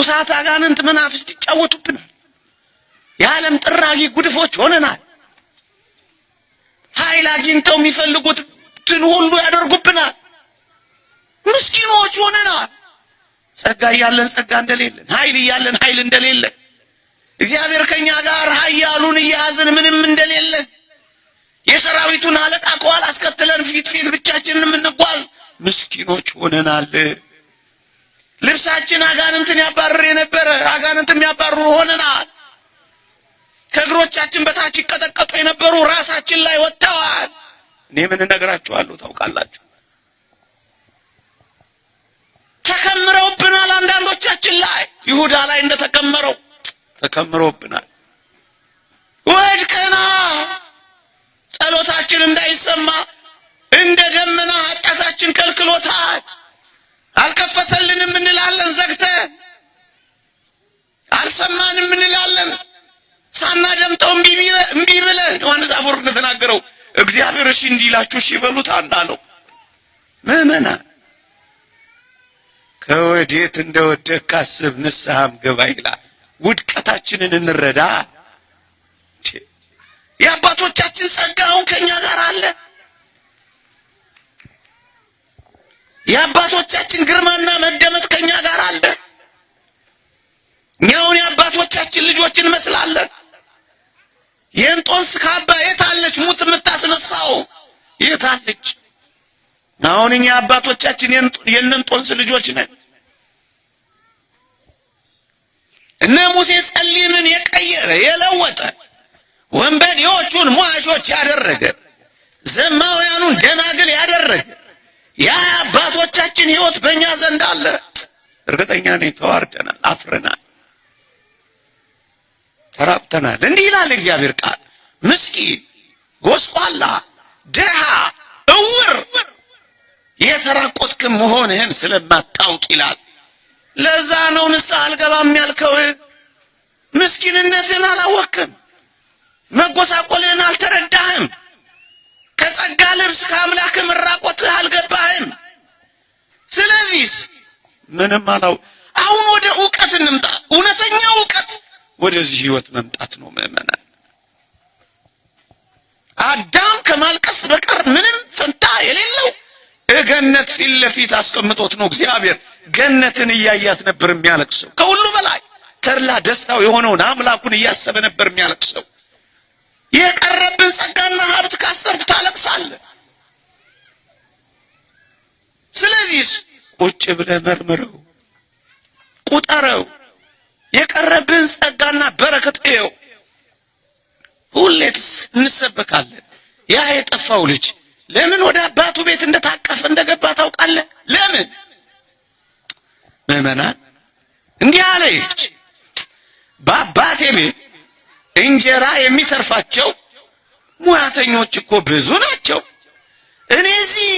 ርኩሳት አጋንንት መናፍስት ይጫወቱብናል። የዓለም ጥራጊ ጉድፎች ሆነናል። ኃይል አግኝተው የሚፈልጉትን ሁሉ ያደርጉብናል። ምስኪኖች ሆነናል። ጸጋ እያለን ጸጋ እንደሌለን፣ ኃይል እያለን ኃይል እንደሌለን፣ እግዚአብሔር ከኛ ጋር ኃያሉን እያያዝን ምንም እንደሌለ፣ የሰራዊቱን አለቃ ከኋላ አስከትለን ፊት ብቻችንን የምንጓዝ ምስኪኖች ሆነናል። ልብሳችን አጋንንትን ያባርር የነበረ አጋንንት የሚያባርሩ ሆነናል። ከእግሮቻችን በታች ይቀጠቀጡ የነበሩ ራሳችን ላይ ወጥተዋል። እኔ ምን እነግራችኋለሁ ታውቃላችሁ? ተከምረውብናል። አንዳንዶቻችን ላይ ይሁዳ ላይ እንደተከመረው ተከምረውብናል። ወድቀና ጸሎታችን እንዳይሰማ እንደ ደመና ኃጢአታችን ከልክሎታል። አልከፈተልንም እንላለን፣ ዘግተን አልሰማንም እንላለን፣ ሳናደምጠው እምቢ ብለን። ዮሐንስ አፈወርቅ እንደተናገረው እግዚአብሔር እሺ እንዲላችሁ እሺ በሉት እንዳለው ምዕመናን ከወዴት እንደወደቅክ አስብ ንስሐም ግባ ይላል። ውድቀታችንን እንረዳ። የአባቶቻችን ጸጋ አሁን ከኛ ጋር አለ። የአባቶቻችን ግርማና መደመጥ ከኛ ጋር አለ። እኛውን የአባቶቻችን ልጆች እንመስላለን። የእንጦንስ ካባ የታለች? ሙት የምታስነሳው የታለች? አሁን እኛ አባቶቻችን የእንጦንስ ልጆች ነን። እነ ሙሴ ጸሊምን የቀየረ የለወጠ ወንበዴዎቹን ሟሾች ያደረገ ዘማውያኑን ደናግል ያደረገ ያ አባቶቻችን ሕይወት በእኛ ዘንድ አለ። እርግጠኛ ነኝ ተዋርደናል፣ አፍረናል፣ ተራቁተናል። እንዲህ ይላል እግዚአብሔር ቃል፣ ምስኪን፣ ጎስቋላ፣ ድሃ፣ እውር የተራቆትክ መሆንህን ስለማታውቅ ይላል። ለዛ ነው ንስሐ አልገባም ያልከው። ምስኪንነትን አላወቅም፣ መጎሳቆልህን አልተረዳህም፣ ከጸጋ ልብስ ከአምላክ መራቆትህ አልገባህም። ስለዚህ ምንም አላው። አሁን ወደ ዕውቀት እንምጣ። እውነተኛ ዕውቀት ወደዚህ ሕይወት መምጣት ነው ምዕመናን። አዳም ከማልቀስ በቀር ምንም ፈንታ የሌለው ገነት ፊት ለፊት አስቀምጦት ነው እግዚአብሔር ገነትን እያያት ነበር የሚያለቅሰው። ከሁሉ በላይ ተድላ ደስታው የሆነውን አምላኩን እያሰበ ነበር የሚያለቅሰው። የቀረብን ጸጋና ሀብት ካሰርክ ታለቅሳለህ። ስለዚህ ቁጭ ብለህ መርምረው፣ ቁጠረው፣ የቀረብን ጸጋና በረከት እየው። ሁሌ እንሰበካለን። ያ የጠፋው ልጅ ለምን ወደ አባቱ ቤት እንደታቀፈ እንደገባ ታውቃለህ? ለምን? ምዕመናን እንዲህ አለች፣ በአባቴ ቤት እንጀራ የሚተርፋቸው ሙያተኞች እኮ ብዙ ናቸው። እኔ እዚህ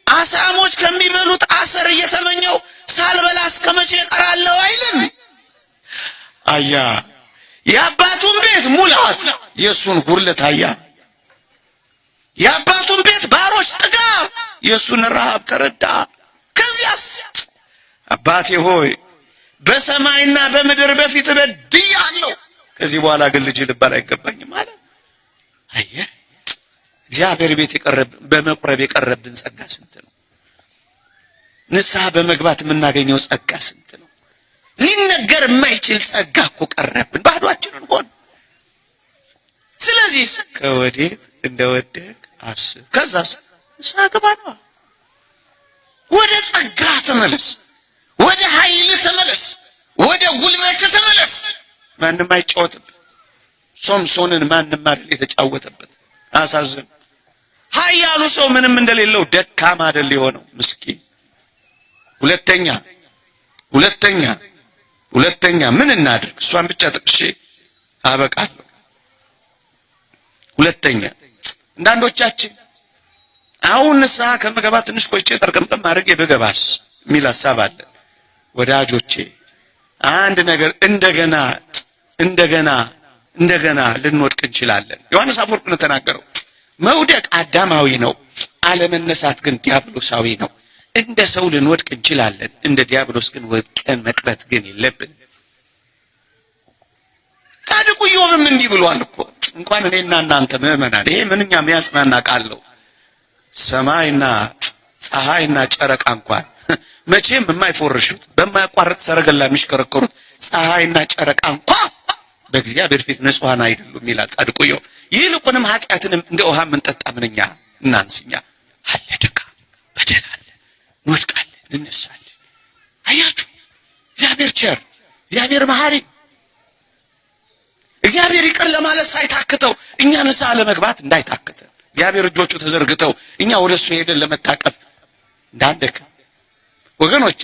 አሳሞች ከሚበሉት አሰር እየተመኘው ሳልበላ እስከመቼ እቀራለሁ አይልም። አያ የአባቱን ቤት ሙላት የሱን ጉርለት አያ። የአባቱን ቤት ባሮች ጥጋብ የሱን ረሃብ ተረዳ። ከዚያስ አባቴ ሆይ በሰማይና በምድር በፊት በድያለሁ፣ ከዚህ በኋላ ግን ልጅ ልባል አይገባኝም አለ። አየህ እግዚአብሔር ቤት በመቁረብ የቀረብን ጸጋ ስንት ነው? ንስሐ በመግባት የምናገኘው ጸጋ ስንት ነው? ሊነገር የማይችል ጸጋ እኮ ቀረብን፣ ባዶአችንን ሆን። ስለዚህ ከወዴት እንደወደቅ አስብ፣ ከዛስ ንስሐ ግባ ነው። ወደ ጸጋ ተመለስ፣ ወደ ኃይል ተመለስ፣ ወደ ጉልበት ተመለስ። ማንም አይጫወትብህ። ሶምሶንን ማንም አይደል የተጫወተበት። አሳዝን። ኃያሉ ሰው ምንም እንደሌለው ደካማ አይደል የሆነው ምስኪን። ሁለተኛ ምን እናድርግ? እሷን ብቻ ጥቅሼ አበቃለሁ። ሁለተኛ አንዳንዶቻችን አሁን ንስሐ ከመገባት ትንሽ ቆይቼ ጠርቀምቀም አድርጌ በገባስ የሚል ሐሳብ አለ። ወዳጆቼ አንድ ነገር እንደገና ልንወድቅ እንችላለን። ዮሐንስ አፈወርቅ ነው ተናገረው። መውደቅ አዳማዊ ነው፣ አለመነሳት ግን ዲያብሎሳዊ ነው። እንደ ሰው ልንወድቅ እንችላለን፣ እንደ ዲያብሎስ ግን ወድቀን መቅረት ግን የለብን። ጻድቁ ኢዮብም እንዲህ ብሏል እኮ እንኳን እኔና እናንተ ምእመናን፣ ይሄ ምንኛ የሚያጽናና ቃል ነው። ሰማይና ፀሐይና ጨረቃ እንኳን መቼም የማይፎርሹት በማያቋርጥ ሰረገላ የሚሽከረከሩት ፀሐይና ጨረቃ እንኳን በእግዚአብሔር ፊት ንጹሃን አይደሉም ይላል ጻድቁ ኢዮብ። ይልቁንም ኃጢአትንም እንደ ውሃ የምንጠጣ ምንኛ እናንስኛ አለ። ድካም በደል አለ፣ እንወድቃለን፣ እንነሳለን። አያችሁ እግዚአብሔር ቸር፣ እግዚአብሔር መሐሪ፣ እግዚአብሔር ይቅር ለማለት ሳይታክተው እኛ ንስሐ ለመግባት እንዳይታክተን እግዚአብሔር እጆቹ ተዘርግተው እኛ ወደሱ ሄደን ለመታቀፍ እንዳንደክም ወገኖቼ፣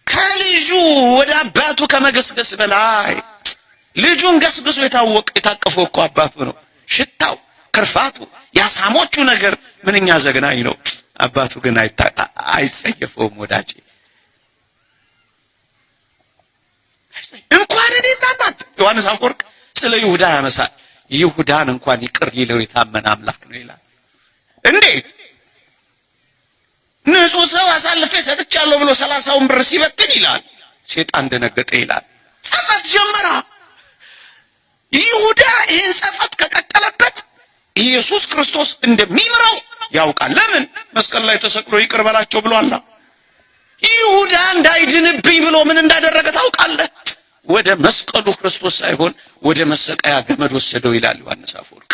ከልጁ ወደ አባቱ ከመገስገስ በላይ ልጁን ገስግሶ የታቀፈው እኮ አባቱ ነው። ሽታው፣ ክርፋቱ፣ ያሳሞቹ ነገር ምንኛ ዘግናኝ ነው። አባቱ ግን አይጸየፈውም። ወዳጄ እንኳን እኔና እናንተ ዮሐንስ አፈወርቅ ስለ ይሁዳ ያመሳል። ይሁዳን እንኳን ይቅር ሊለው የታመነ አምላክ ነው ይላል። እንዴት ንጹሕ ሰው አሳልፌ ሰጥቻለሁ ብሎ 30ውን ብር ሲበትን ይላል ሴጣን ደነገጠ ይላል። ጸጸት ጀመራ። ይሁዳ ይህን ጸጸት ከቀጠለበት ኢየሱስ ክርስቶስ እንደሚምረው ያውቃል። ለምን? መስቀል ላይ ተሰቅሎ ይቅር በላቸው ብሏል። ይሁዳ እንዳይድንብኝ ብሎ ምን እንዳደረገ ታውቃለህ? ወደ መስቀሉ ክርስቶስ ሳይሆን ወደ መሰቀያ ገመድ ወሰደው ይላል ዮሐንስ አፈወርቅ።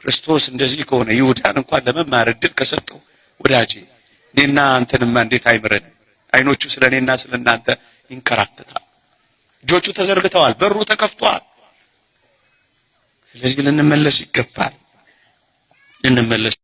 ክርስቶስ እንደዚህ ከሆነ ይሁዳን እንኳን ለመማር ዕድል ከሰጠው ወዳጄ እኔና አንተንማ እንዴት አይምረን? አይኖቹ ስለኔና ስለናንተ ይንከራተታል። እጆቹ ተዘርግተዋል፣ በሩ ተከፍቷል። ስለዚህ ልንመለስ ይገባል። ልንመለስ